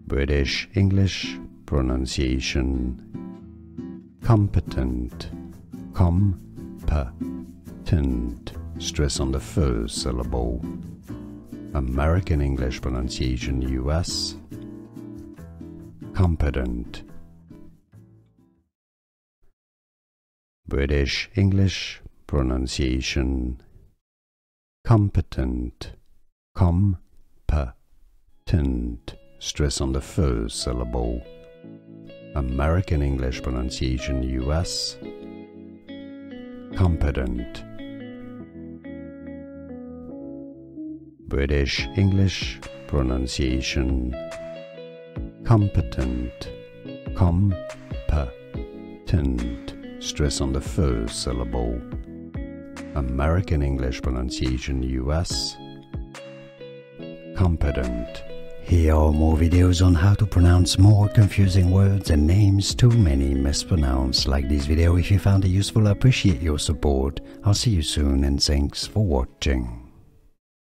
British English pronunciation. Competent, competent, stress on the first syllable. American English pronunciation US. Competent. British English pronunciation. Competent, competent, stress on the first syllable. American English pronunciation US. Competent. British English pronunciation. Competent, competent, stress on the first syllable. American English pronunciation US. Competent. Here are more videos on how to pronounce more confusing words and names too many mispronounced. Like this video if you found it useful. I appreciate your support. I'll see you soon and thanks for watching.